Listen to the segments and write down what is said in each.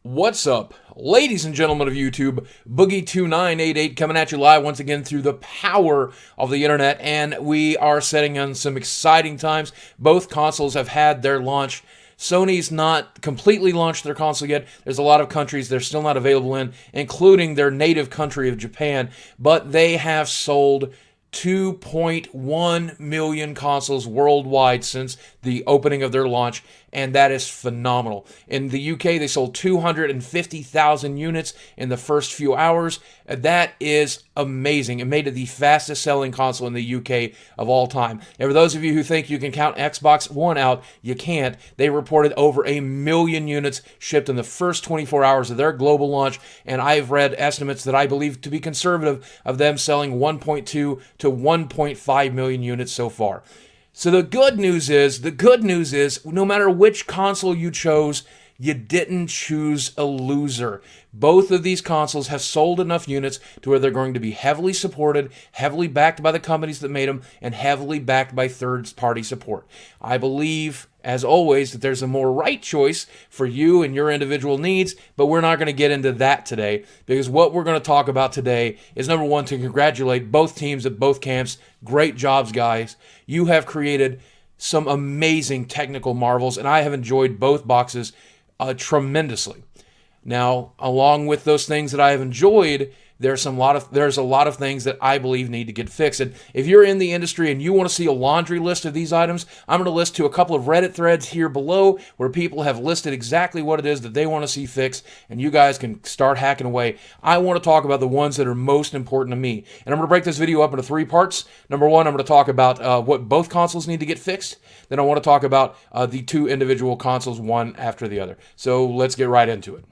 What's up, ladies and gentlemen of YouTube? Boogie2988 coming at you live once again through the power of the internet, and we are setting on some exciting times. Both consoles have had their launch. Sony's not completely launched their console yet. There's a lot of countries they're still not available in, including their native country of Japan, but they have sold 2.1 million consoles worldwide since the opening of their launch, and that is phenomenal. In the UK, they sold 250,000 units in the first few hours. That is amazing. It made it the fastest selling console in the UK of all time. And for those of you who think you can count Xbox One out, you can't. They reported over 1 million units shipped in the first 24 hours of their global launch, and I've read estimates that I believe to be conservative of them selling 1.2 to 1.5 million units so far. So the good news is, no matter which console you chose, you didn't choose a loser. Both of these consoles have sold enough units to where they're going to be heavily supported, heavily backed by the companies that made them, and heavily backed by third-party support. I believe, as always, that there's a more right choice for you and your individual needs, but we're not going to get into that today, because what we're going to talk about today is, number one, to congratulate both teams at both camps. Great jobs, guys. You have created some amazing technical marvels, and I have enjoyed both boxes tremendously. Now, along with those things that I have enjoyed, there's a lot of things that I believe need to get fixed. And if you're in the industry and you want to see a laundry list of these items, I'm going to list to a couple of Reddit threads here below where people have listed exactly what it is that they want to see fixed, and you guys can start hacking away. I want to talk about the ones that are most important to me. And I'm going to break this video up into 3 parts. Number one, I'm going to talk about what both consoles need to get fixed. Then I want to talk about the 2 individual consoles, one after the other. So let's get right into it.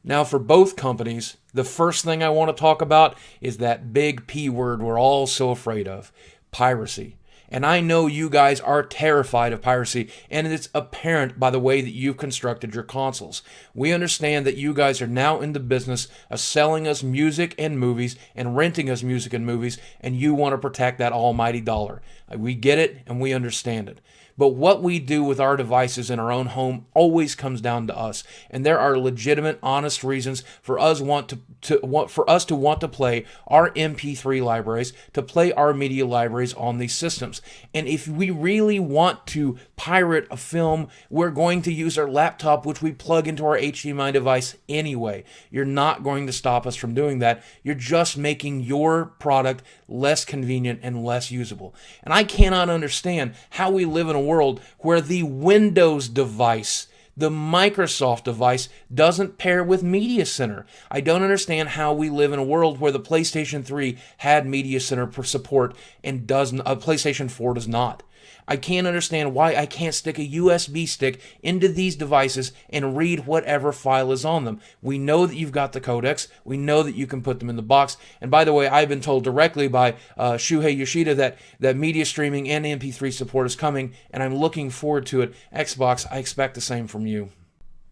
Now, for both companies, the first thing I want to talk about is that big P word we're all so afraid of, piracy. And I know you guys are terrified of piracy, and it's apparent by the way that you've constructed your consoles. We understand that you guys are now in the business of selling us music and movies and renting us music and movies, and you want to protect that almighty dollar. We get it, and we understand it. But what we do with our devices in our own home always comes down to us, and there are legitimate, honest reasons for us to want to play our MP3 libraries, to play our media libraries on these systems. And if we really want to pirate a film, we're going to use our laptop, which we plug into our HDMI device anyway. You're not going to stop us from doing that. You're just making your product less convenient and less usable. And I cannot understand how we live in a world where the Windows device, the Microsoft device, doesn't pair with Media Center. I don't understand how we live in a world where the PlayStation 3 had Media Center support and PlayStation 4 does not. I can't understand why I can't stick a USB stick into these devices and read whatever file is on them. We know that you've got the codecs. We know that you can put them in the box. And by the way, I've been told directly by Shuhei Yoshida that media streaming and MP3 support is coming, and I'm looking forward to it. Xbox, I expect the same from you.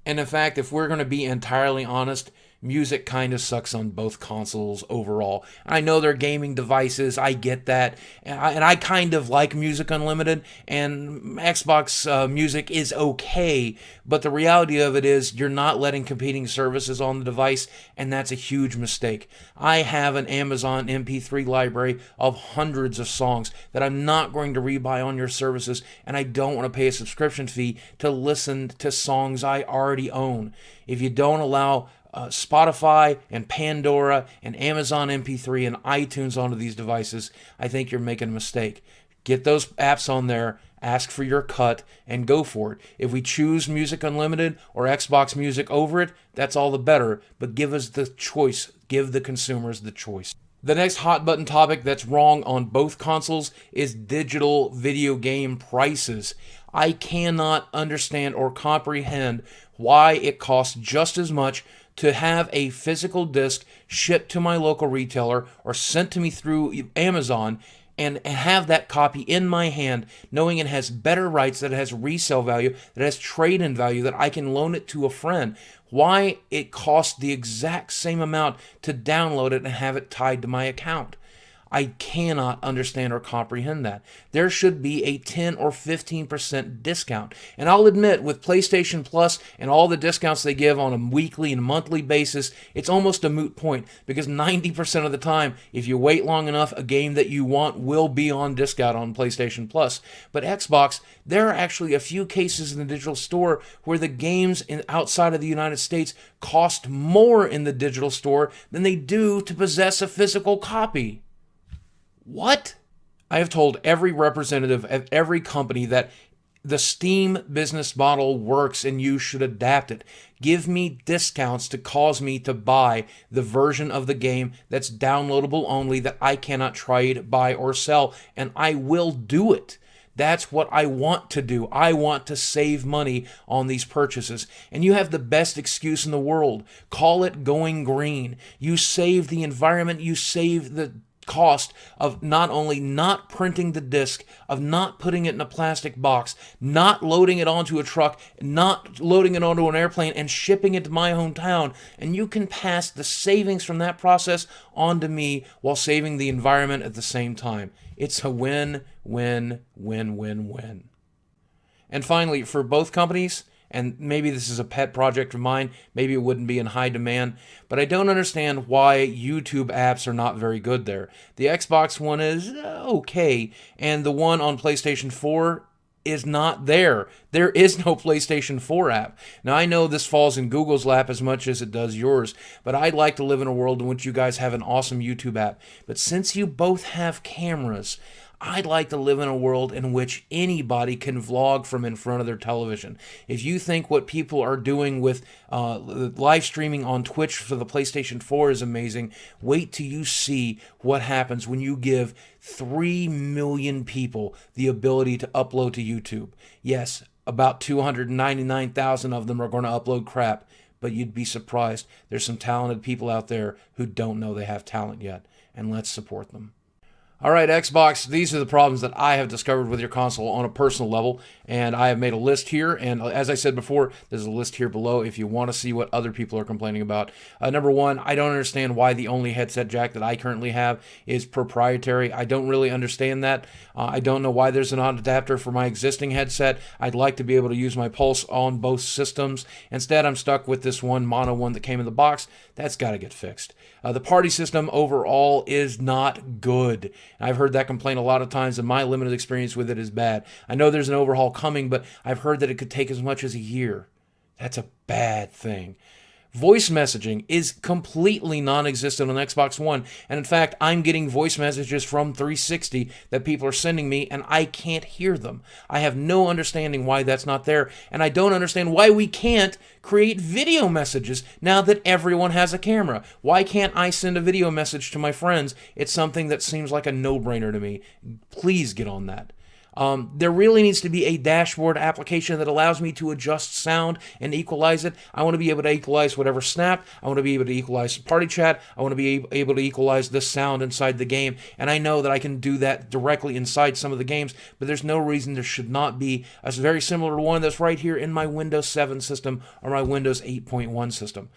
And in fact, if we're going to be entirely honest, music kind of sucks on both consoles overall. I know they're gaming devices, I get that, and I kind of like Music Unlimited, and Xbox Music is okay, but the reality of it is you're not letting competing services on the device, and that's a huge mistake. I have an Amazon MP3 library of hundreds of songs that I'm not going to rebuy on your services, and I don't want to pay a subscription fee to listen to songs I already own. If you don't allow Spotify and Pandora and Amazon MP3 and iTunes onto these devices, I think you're making a mistake. Get those apps on there, ask for your cut, and go for it. If we choose Music Unlimited or Xbox Music over it, that's all the better, but give us the choice. Give the consumers the choice. The next hot button topic that's wrong on both consoles is digital video game prices. I cannot understand or comprehend why it costs just as much to have a physical disc shipped to my local retailer or sent to me through Amazon and have that copy in my hand, knowing it has better rights, that it has resale value, that it has trade-in value, that I can loan it to a friend. Why it costs the exact same amount to download it and have it tied to my account. I cannot understand or comprehend that. There should be a 10 or 15% discount. And I'll admit, with PlayStation Plus and all the discounts they give on a weekly and monthly basis, it's almost a moot point, because 90% of the time, if you wait long enough, a game that you want will be on discount on PlayStation Plus. But Xbox, there are actually a few cases in the digital store where the games outside of the United States cost more in the digital store than they do to possess a physical copy. What? I have told every representative of every company that the Steam business model works and you should adapt it. Give me discounts to cause me to buy the version of the game that's downloadable only, that I cannot trade, buy, or sell, and I will do it. That's what I want to do. I want to save money on these purchases. And you have the best excuse in the world. Call it going green. You save the environment. You save the cost of not only not printing the disc, of not putting it in a plastic box, not loading it onto a truck, not loading it onto an airplane and shipping it to my hometown. And you can pass the savings from that process on to me while saving the environment at the same time. It's a win, win, win, win, win. And finally, for both companies, and maybe this is a pet project of mine, maybe it wouldn't be in high demand, but I don't understand why YouTube apps are not very good there. The Xbox One is okay, and the one on PlayStation 4 is not there. There is no PlayStation 4 app. Now, I know this falls in Google's lap as much as it does yours, but I'd like to live in a world in which you guys have an awesome YouTube app. But since you both have cameras, I'd like to live in a world in which anybody can vlog from in front of their television. If you think what people are doing with live streaming on Twitch for the PlayStation 4 is amazing, wait till you see what happens when you give 3 million people the ability to upload to YouTube. Yes, about 299,000 of them are going to upload crap, but you'd be surprised. There's some talented people out there who don't know they have talent yet, and let's support them. All right, Xbox, these are the problems that I have discovered with your console on a personal level, and I have made a list here, and as I said before, there's a list here below if you want to see what other people are complaining about. Number one, I don't understand why the only headset jack that I currently have is proprietary. I don't really understand that. I don't know why there's an audio adapter for my existing headset. I'd like to be able to use my Pulse on both systems. Instead, I'm stuck with this one mono one that came in the box. That's got to get fixed. The party system overall is not good. I've heard that complaint a lot of times, and my limited experience with it is bad. I know there's an overhaul coming, but I've heard that it could take as much as a year. That's a bad thing. Voice messaging is completely non-existent on Xbox One, and in fact, I'm getting voice messages from 360 that people are sending me, and I can't hear them. I have no understanding why that's not there, and I don't understand why we can't create video messages now that everyone has a camera. Why can't I send a video message to my friends? It's something that seems like a no-brainer to me. Please get on that. There really needs to be a dashboard application that allows me to adjust sound and equalize it. I want to be able to equalize whatever snap. I want to be able to equalize party chat. I want to be able to equalize the sound inside the game. And I know that I can do that directly inside some of the games, but there's no reason there should not be a very similar one that's right here in my Windows 7 system or my Windows 8.1 system.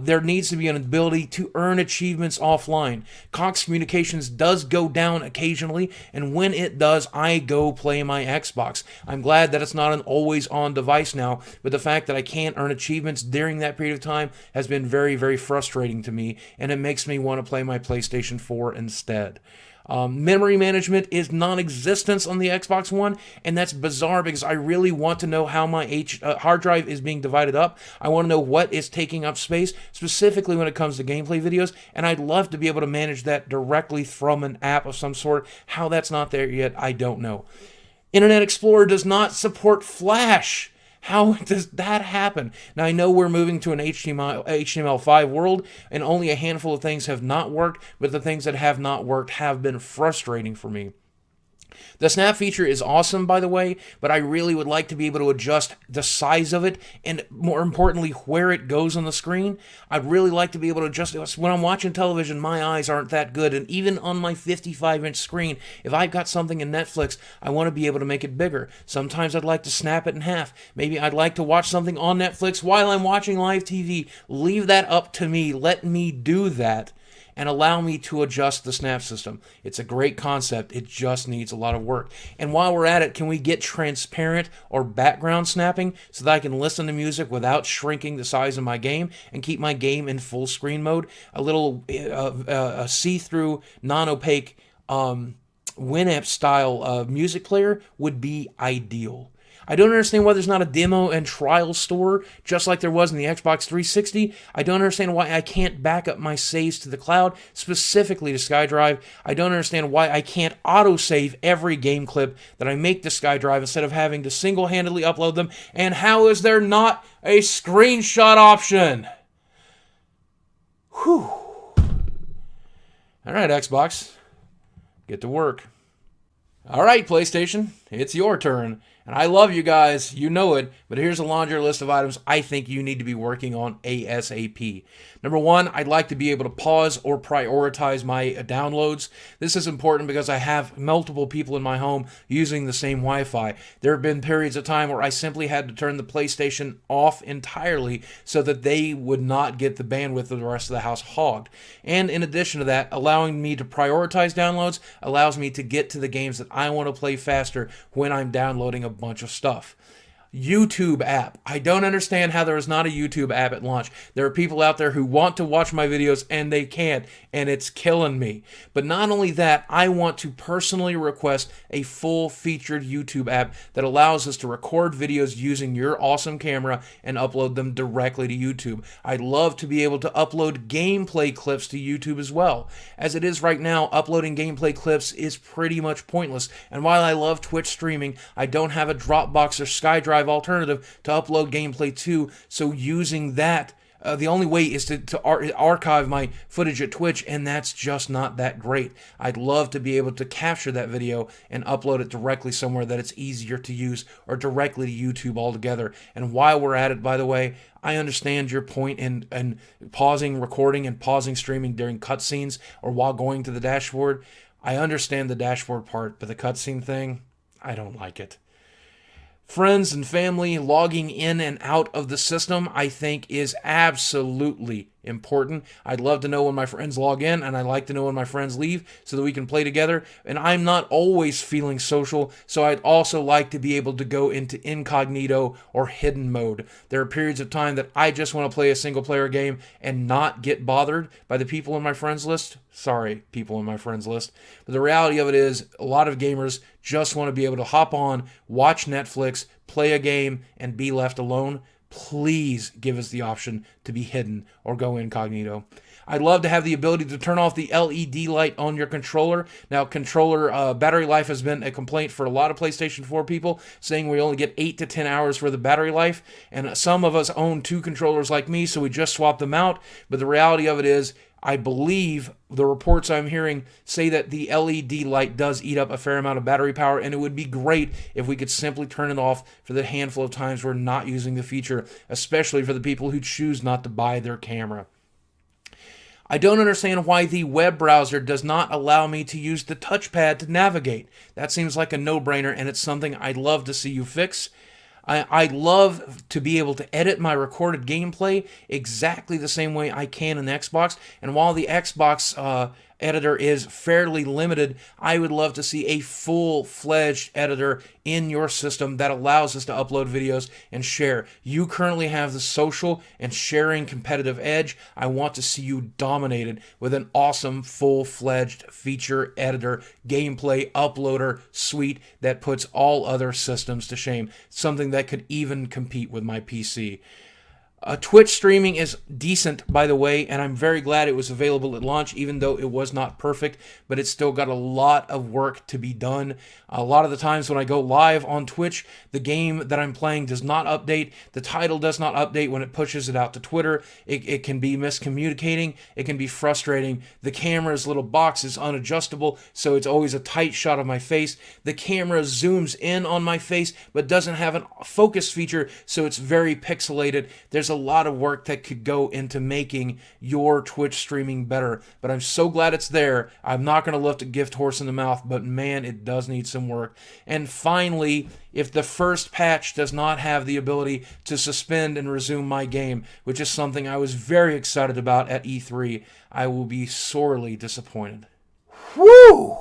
There needs to be an ability to earn achievements offline. Cox Communications does go down occasionally, and when it does, I go play my Xbox. I'm glad that it's not an always-on device now, but the fact that I can't earn achievements during that period of time has been very, very frustrating to me, and it makes me want to play my PlayStation 4 instead. Memory management is non-existent on the Xbox One, and that's bizarre because I really want to know how my hard drive is being divided up. I want to know what is taking up space, specifically when it comes to gameplay videos, and I'd love to be able to manage that directly from an app of some sort. How that's not there yet, I don't know. Internet Explorer does not support Flash. How does that happen? Now, I know we're moving to an HTML5 world, and only a handful of things have not worked, but the things that have not worked have been frustrating for me. The snap feature is awesome, by the way, but I really would like to be able to adjust the size of it and, more importantly, where it goes on the screen. I'd really like to be able to adjust it. When I'm watching television, my eyes aren't that good, and even on my 55-inch screen, if I've got something in Netflix, I want to be able to make it bigger. Sometimes I'd like to snap it in half. Maybe I'd like to watch something on Netflix while I'm watching live TV. Leave that up to me. Let me do that. and allow me to adjust the snap system. It's a great concept. It just needs a lot of work. And while we're at it, can we get transparent or background snapping so that I can listen to music without shrinking the size of my game and keep my game in full screen mode? A little see-through, non-opaque Winamp style music player would be ideal. I don't understand why there's not a demo and trial store just like there was in the Xbox 360. I don't understand why I can't back up my saves to the cloud, specifically to SkyDrive. I don't understand why I can't autosave every game clip that I make to SkyDrive instead of having to single-handedly upload them. And how is there not a screenshot option? Whew. All right, Xbox. Get to work. All right, PlayStation. It's your turn. And I love you guys, you know it, but here's a laundry list of items I think you need to be working on ASAP. Number one, I'd like to be able to pause or prioritize my downloads. This is important because I have multiple people in my home using the same Wi-Fi. There have been periods of time where I simply had to turn the PlayStation off entirely so that they would not get the bandwidth of the rest of the house hogged. And in addition to that, allowing me to prioritize downloads allows me to get to the games that I want to play faster when I'm downloading a bunch of stuff. YouTube app. I don't understand how there is not a YouTube app at launch. There are people out there who want to watch my videos and they can't, and it's killing me. But not only that, I want to personally request a full-featured YouTube app that allows us to record videos using your awesome camera and upload them directly to YouTube. I'd love to be able to upload gameplay clips to YouTube as well. As it is right now, uploading gameplay clips is pretty much pointless. And while I love Twitch streaming, I don't have a Dropbox or SkyDrive alternative to upload gameplay to, so using that, the only way is to archive my footage at Twitch, and that's just not that great. I'd love to be able to capture that video and upload it directly somewhere that it's easier to use, or directly to YouTube altogether. And while we're at it, by the way, I understand your point in pausing recording and pausing streaming during cutscenes or while going to the dashboard. I understand the dashboard part, but the cutscene thing, I don't like it. Friends and family logging in and out of the system, I think, is absolutely important. I'd love to know when my friends log in, and I like to know when my friends leave so that we can play together. And I'm not always feeling social, so I'd also like to be able to go into incognito or hidden mode. There are periods of time that I just want to play a single-player game and not get bothered by the people in my friends list. Sorry, people in my friends list. But the reality of it is, a lot of gamers just want to be able to hop on, watch Netflix, play a game, and be left alone. Please give us the option to be hidden or go incognito. I'd love to have the ability to turn off the LED light on your controller. Now, controller battery life has been a complaint for a lot of PlayStation 4 people, saying we only get 8 to 10 hours for the battery life. And some of us own two controllers like me, so we just swap them out. But the reality of it is, I believe the reports I'm hearing say that the LED light does eat up a fair amount of battery power, and it would be great if we could simply turn it off for the handful of times we're not using the feature, especially for the people who choose not to buy their camera. I don't understand why the web browser does not allow me to use the touchpad to navigate. That seems like a no-brainer, and it's something I'd love to see you fix. I'd love to be able to edit my recorded gameplay exactly the same way I can in the Xbox. And while the Xbox editor is fairly limited, I would love to see a full-fledged editor in your system that allows us to upload videos and share. You currently have the social and sharing competitive edge. I want to see you dominated with an awesome full-fledged feature editor, gameplay uploader suite that puts all other systems to shame. Something that could even compete with my PC. Twitch streaming is decent, by the way, and I'm very glad it was available at launch, even though it was not perfect, but it's still got a lot of work to be done. A lot of the times when I go live on Twitch, the game that I'm playing does not update. The title does not update when it pushes it out to Twitter. It can be miscommunicating. It can be frustrating. The camera's little box is unadjustable, so it's always a tight shot of my face. The camera zooms in on my face, but doesn't have a focus feature, so it's very pixelated. There's there's a lot of work that could go into making your Twitch streaming better. But I'm so glad it's there. I'm not going to lift a gift horse in the mouth, but man, it does need some work. And finally, if the first patch does not have the ability to suspend and resume my game, which is something I was very excited about at E3, I will be sorely disappointed. Woo!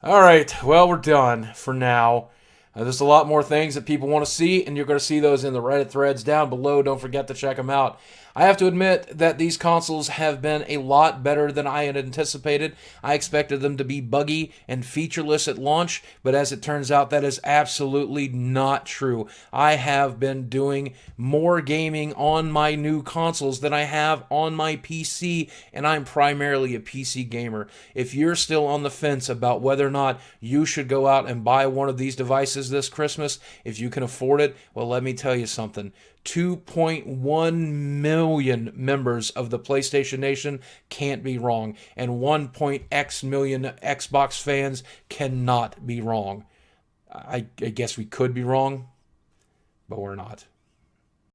All right, well, we're done for now. There's a lot more things that people want to see, and you're going to see those in the Reddit threads down below. Don't forget to check them out. I have to admit that these consoles have been a lot better than I had anticipated. I expected them to be buggy and featureless at launch, but as it turns out, that is absolutely not true. I have been doing more gaming on my new consoles than I have on my PC, and I'm primarily a PC gamer. If you're still on the fence about whether or not you should go out and buy one of these devices this Christmas, if you can afford it, well, let me tell you something. 2.1 million members of the PlayStation Nation can't be wrong, and 1.x million Xbox fans cannot be wrong. I guess we could be wrong, but we're not.